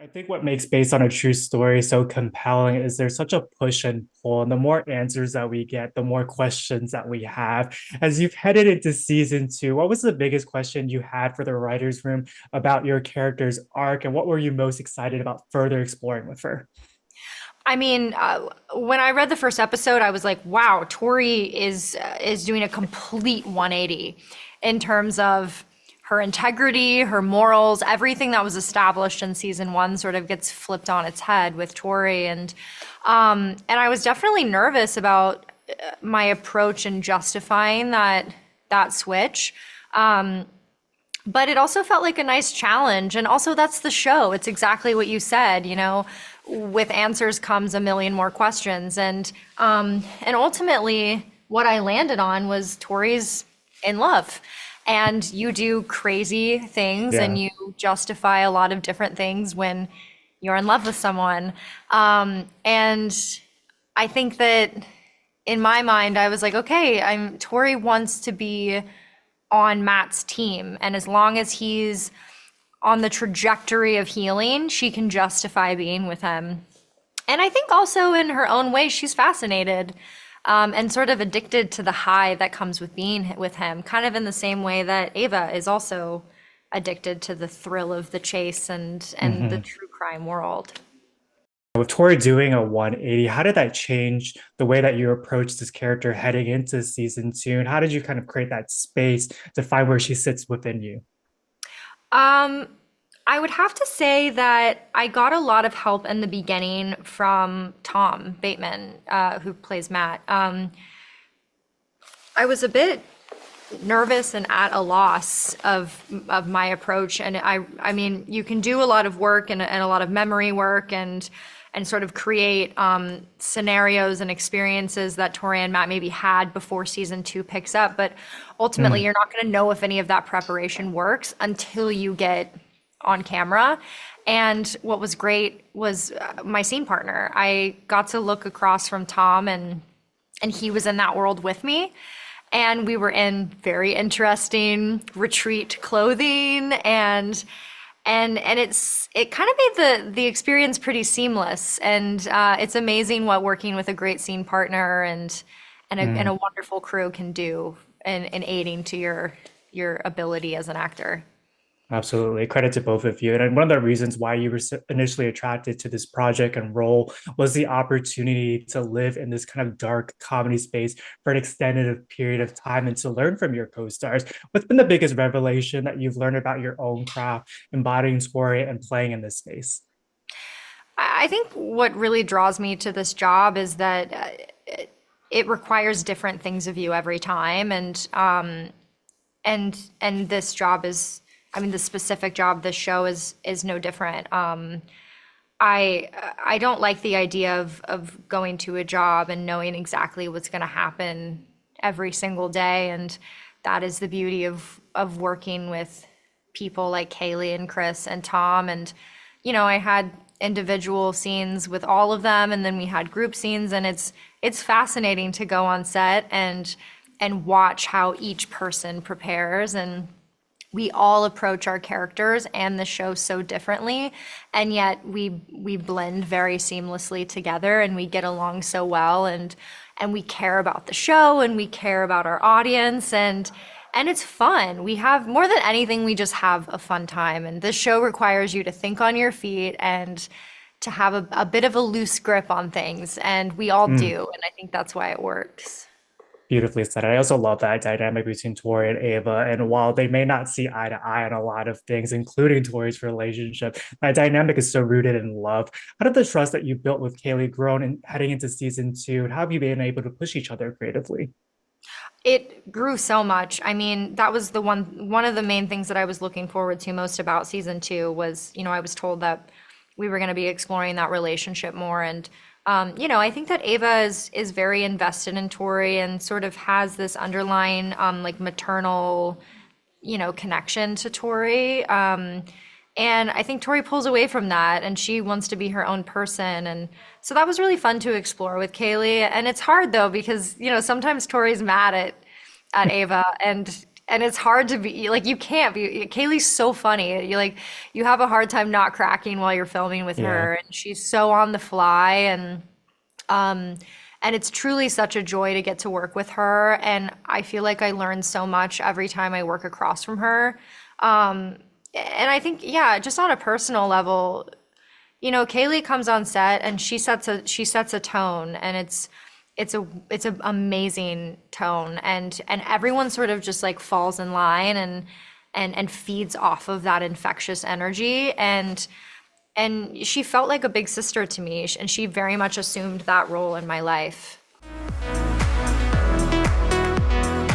I think what makes based on a true story so compelling is there's such a push and pull. And the more answers that we get, the more questions that we have. As you've headed into season two, what was the biggest question you had for the writer's room about your character's arc? And what were you most excited about further exploring with her? I mean, when I read the first episode, I was like, "Wow, Tori is doing a complete 180 in terms of her integrity, her morals, everything that was established in season one sort of gets flipped on its head with Tori." And I was definitely nervous about my approach in justifying that switch. But it also felt like a nice challenge. And also, that's the show. It's exactly what you said, with answers comes a million more questions. And ultimately, what I landed on was Tori's in love. And you do crazy things and Yeah. you justify a lot of different things when you're in love with someone. And I think that in my mind, I was like, okay, Tori wants to be on Matt's team. And as long as he's on the trajectory of healing, she can justify being with him. And I think also in her own way, she's fascinated and sort of addicted to the high that comes with being with him, kind of in the same way that Ava is also addicted to the thrill of the chase and the Mhm. true crime world. With Tori doing a 180, how did that change the way that you approached this character heading into season two? And how did you kind of create that space to find where she sits within you? Um, I would have to say that I got a lot of help in the beginning from Tom Bateman, who plays Matt. I was a bit nervous and at a loss of my approach, and I mean, you can do a lot of work and a lot of memory work and sort of create scenarios and experiences that Tori and Matt maybe had before season two picks up, but ultimately Mm. you're not going to know if any of that preparation works until you get on camera. And what was great was my scene partner. I got to look across from Tom, and he was in that world with me. And we were in very interesting retreat clothing, and it kind of made the experience pretty seamless. And it's amazing what working with a great scene partner and a Mm. wonderful crew can do in aiding to your ability as an actor. Absolutely. Credit to both of you. And one of the reasons why you were initially attracted to this project and role was the opportunity to live in this kind of dark comedy space for an extended period of time and to learn from your co-stars. What's been the biggest revelation that you've learned about your own craft, embodying story and playing in this space? I think what really draws me to this job is that it requires different things of you every time, and this job is, I mean, the specific job, this show is no different. I don't like the idea of going to a job and knowing exactly what's going to happen every single day, and that is the beauty of working with people like Kaylee and Chris and Tom. And I had individual scenes with all of them, and then we had group scenes, and it's fascinating to go on set and watch how each person prepares. And we all approach our characters and the show so differently, and yet we blend very seamlessly together, and we get along so well, and we care about the show, and we care about our audience, and it's fun. We have, more than anything, we just have a fun time. And this show requires you to think on your feet and to have a bit of a loose grip on things, and we all Mm. do, and I think that's why it works. Beautifully said. I also love that dynamic between Tori and Ava. And while they may not see eye to eye on a lot of things, including Tori's relationship, that dynamic is so rooted in love. How did the trust that you built with Kaylee grow and heading into season two? And how have you been able to push each other creatively? It grew so much. I mean, that was the one of the main things that I was looking forward to most about season two was, I was told that we were going to be exploring that relationship more. And I think that Ava is very invested in Tori and sort of has this underlying like maternal, connection to Tori. And I think Tori pulls away from that and she wants to be her own person. And so that was really fun to explore with Kaylee. And it's hard though, because, sometimes Tori's mad at Ava, and and it's hard to be like, you can't be. Kaylee's so funny. You like, you have a hard time not cracking while you're filming with Yeah. her, and she's so on the fly, um and it's truly such a joy to get to work with her, and I feel like I learn so much every time I work across from her. Um and I think, yeah, just on a personal level, Kaylee comes on set and she sets a tone, and it's an amazing tone, and everyone sort of just like falls in line and feeds off of that infectious energy, and she felt like a big sister to me, and she very much assumed that role in my life.